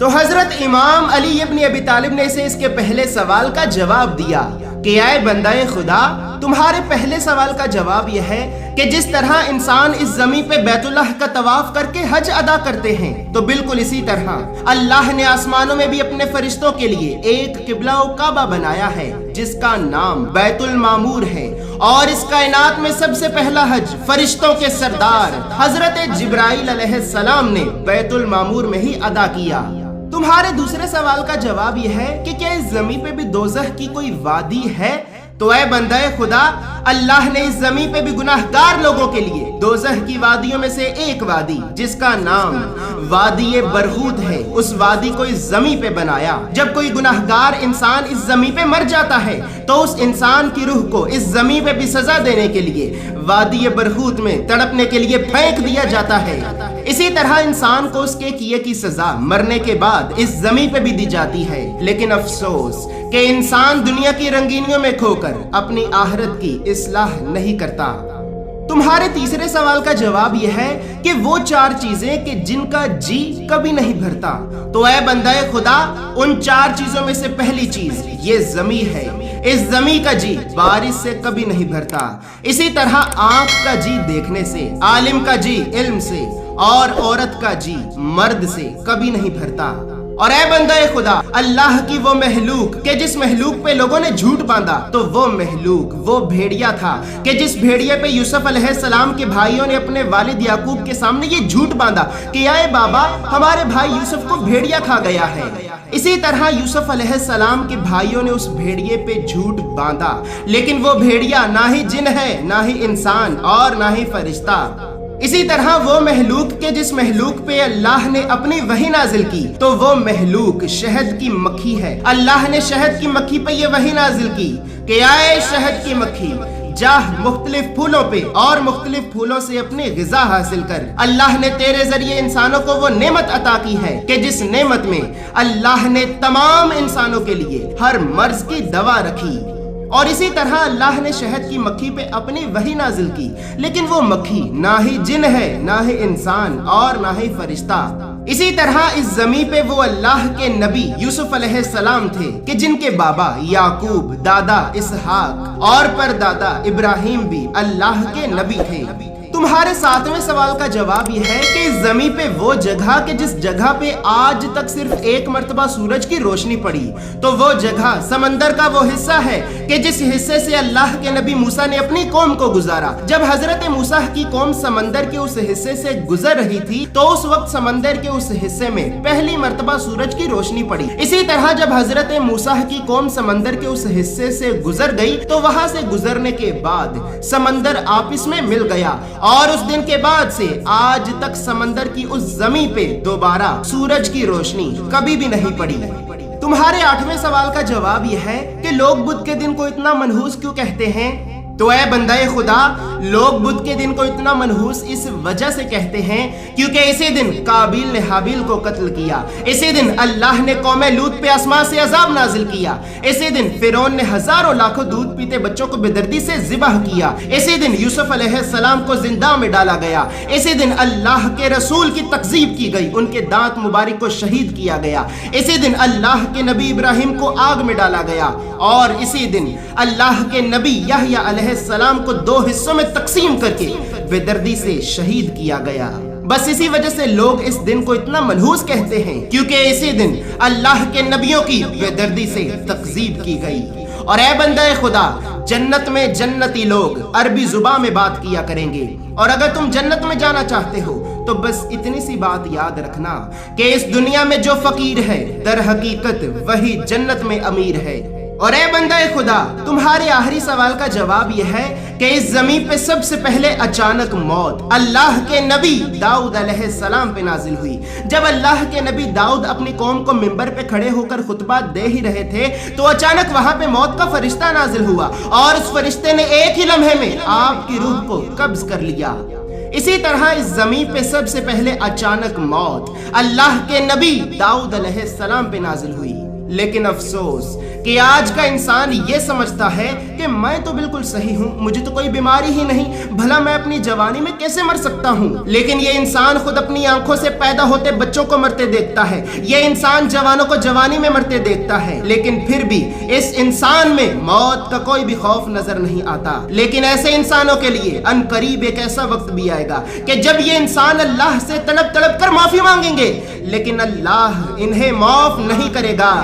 تو حضرت امام علی ابن ابی طالب نے اسے اس کے پہلے سوال کا جواب دیا کہ اے بندہ خدا، تمہارے پہلے سوال کا جواب یہ ہے کہ جس طرح انسان اس زمین پہ بیت اللہ کا طواف کر کے حج ادا کرتے ہیں، تو بالکل اسی طرح اللہ نے آسمانوں میں بھی اپنے فرشتوں کے لیے ایک قبلہ و کعبہ بنایا ہے جس کا نام بیت المعمور ہے، اور اس کائنات میں سب سے پہلا حج فرشتوں کے سردار حضرت جبرائیل علیہ السلام نے بیت المعمور میں ہی ادا کیا۔ تمہارے دوسرے سوال کا جواب یہ ہے کہ کیا اس زمین پہ بھی دوزخ کی کوئی وادی ہے؟ تو اے بندہ خدا، اللہ نے اس زمین پہ بھی گناہگار لوگوں کے لیے دوزخ کی وادیوں میں سے ایک وادی جس کا نام وادی برغوت ہے، اس وادی کو اس زمین پہ بنایا۔ جب کوئی گناہگار انسان اس زمین پہ مر جاتا ہے تو اس انسان کی روح کو اس زمین پہ بھی سزا دینے کے لیے وادی برغوت میں تڑپنے کے لیے پھینک دیا جاتا ہے۔ اسی طرح انسان کو اس کے کیے کی سزا مرنے کے بعد اس زمین پہ بھی دی جاتی ہے، لیکن افسوس کہ انسان دنیا کی رنگینیوں میں کھو کر اپنی آخرت کی اصلاح نہیں کرتا۔ تمہارے تیسرے سوال کا جواب یہ ہے کہ وہ چار چیزیں کہ جن کا جی کبھی نہیں بھرتا۔ تو اے بندہ خدا، ان چار چیزوں میں سے پہلی چیز یہ زمین ہے۔ اس زمین کا جی بارش سے کبھی نہیں بھرتا، اسی طرح آنکھ کا جی دیکھنے سے، عالم کا جی علم سے، اور عورت کا جی مرد سے کبھی نہیں بھرتا۔ اور اے بندہ خدا، اللہ کی وہ مخلوق کہ جس مخلوق پہ لوگوں نے جھوٹ باندھا، تو وہ مخلوق وہ بھیڑیا تھا کہ جس بھیڑیا پہ یوسف علیہ السلام کے بھائیوں نے اپنے والد یعقوب کے سامنے یہ جھوٹ باندھا کہ اے بابا، ہمارے بھائی یوسف کو بھیڑیا کھا گیا ہے۔ اسی طرح یوسف علیہ السلام کے بھائیوں نے اس بھیڑیے پہ جھوٹ باندھا، لیکن وہ بھیڑیا نہ ہی جن ہے، نہ ہی انسان، اور نہ ہی فرشتہ۔ اسی طرح وہ مخلوق کہ جس مخلوق پہ اللہ نے اپنی وحی نازل کی، تو وہ مخلوق شہد کی مکھی ہے۔ اللہ نے شہد کی مکھی پہ یہ وحی نازل کی کہ اے شہد کی مکھی، جا مختلف پھولوں پہ اور مختلف پھولوں سے اپنی غذا حاصل کر۔ اللہ نے تیرے ذریعے انسانوں کو وہ نعمت عطا کی ہے کہ جس نعمت میں اللہ نے تمام انسانوں کے لیے ہر مرض کی دوا رکھی۔ اور اسی طرح اللہ نے شہد کی مکھی پہ اپنی وحی نازل کی، لیکن وہ مکھی نہ ہی جن ہے، نہ ہی انسان، اور نہ ہی فرشتہ۔ اسی طرح اس زمین پہ وہ اللہ کے نبی یوسف علیہ السلام تھے کہ جن کے بابا یعقوب، دادا اسحاق اور پردادا ابراہیم بھی اللہ کے نبی تھے۔ تمہارے ساتویں سوال کا جواب یہ ہے کہ اس زمین پہ وہ جگہ کہ جس جگہ پہ آج تک صرف ایک مرتبہ سورج کی روشنی پڑی، تو وہ جگہ سمندر کا وہ حصہ ہے کہ جس حصے سے اللہ کے نبی موسیٰ نے اپنی قوم کو گزارا۔ جب حضرت موسیٰ کی قوم سمندر کے اس حصے سے گزر رہی تھی تو اس وقت سمندر کے اس حصے میں پہلی مرتبہ سورج کی روشنی پڑی۔ اسی طرح جب حضرت موسیٰ کی قوم سمندر کے اس حصے سے گزر گئی تو وہاں سے گزرنے کے بعد سمندر آپس میں مل گیا، اور اس دن کے بعد سے آج تک سمندر کی اس زمین پہ دوبارہ سورج کی روشنی کبھی بھی نہیں پڑی۔ تمہارے آٹھویں سوال کا جواب یہ ہے کہ لوگ بدھ کے دن کو اتنا منحوس کیوں کہتے ہیں؟ تو اے بندہ خدا، لوگ بدھ کے دن کو اتنا منحوس اس وجہ سے کہتے ہیں کیونکہ اسی دن قابیل نے حابیل کو قتل کیا، اسی دن اللہ نے قوم لوط پہ آسمان سے عذاب نازل کیا، اسی دن فرعون نے ہزاروں لاکھوں دودھ پیتے بچوں کو بے دردی سے ذبح کیا، اسی دن یوسف علیہ السلام کو زندہ میں ڈالا گیا، اسی دن اللہ کے رسول کی تکذیب کی گئی، ان کے دانت مبارک کو شہید کیا گیا، اسی دن اللہ کے نبی ابراہیم کو آگ میں ڈالا گیا، اور اسی دن اللہ کے نبی یحییٰ علیہ السلام کو دو حصوں میں تقسیم کر کے بے دردی سے شہید کیا گیا۔ بس اسی وجہ سے لوگ اس دن کو اتنا منحوس کہتے ہیں کیونکہ اسی دن اللہ کے نبیوں کی بے دردی سے تکذیب کی گئی۔ اور اے بندہ خدا، جنت میں جنتی لوگ عربی زبان میں بات کیا کریں گے، اور اگر تم جنت میں جانا چاہتے ہو تو بس اتنی سی بات یاد رکھنا کہ اس دنیا میں جو فقیر ہے در حقیقت وہی جنت میں امیر ہے۔ اور اے بندہ خدا، تمہارے آخری سوال کا جواب یہ ہے کہ اس زمین پہ سب سے پہلے اچانک موت اللہ کے نبی داؤد علیہ السلام پہ نازل ہوئی۔ جب اللہ کے نبی داؤد اپنی قوم کو منبر پہ کھڑے ہو کر خطبہ دے ہی رہے تھے تو اچانک وہاں پہ موت کا فرشتہ نازل ہوا، اور اس فرشتے نے ایک ہی لمحے میں آپ کی روح کو قبض کر لیا۔ اسی طرح اس زمین پہ سب سے پہلے اچانک موت اللہ کے نبی داؤد علیہ السلام پہ نازل ہوئی، لیکن افسوس کہ آج کا انسان یہ سمجھتا ہے کہ میں تو بالکل صحیح ہوں، مجھے تو کوئی بیماری ہی نہیں، بھلا میں اپنی جوانی میں کیسے مر سکتا ہوں؟ لیکن یہ انسان خود اپنی آنکھوں سے پیدا ہوتے بچوں کو مرتے دیکھتا ہے، یہ انسان جوانوں کو جوانی میں مرتے دیکھتا ہے، لیکن پھر بھی اس انسان میں موت کا کوئی بھی خوف نظر نہیں آتا۔ لیکن ایسے انسانوں کے لیے ان قریب ایک ایسا وقت بھی آئے گا کہ جب یہ انسان اللہ سے تڑپ تڑپ کر معافی مانگیں گے، لیکن اللہ انہیں معاف نہیں کرے گا۔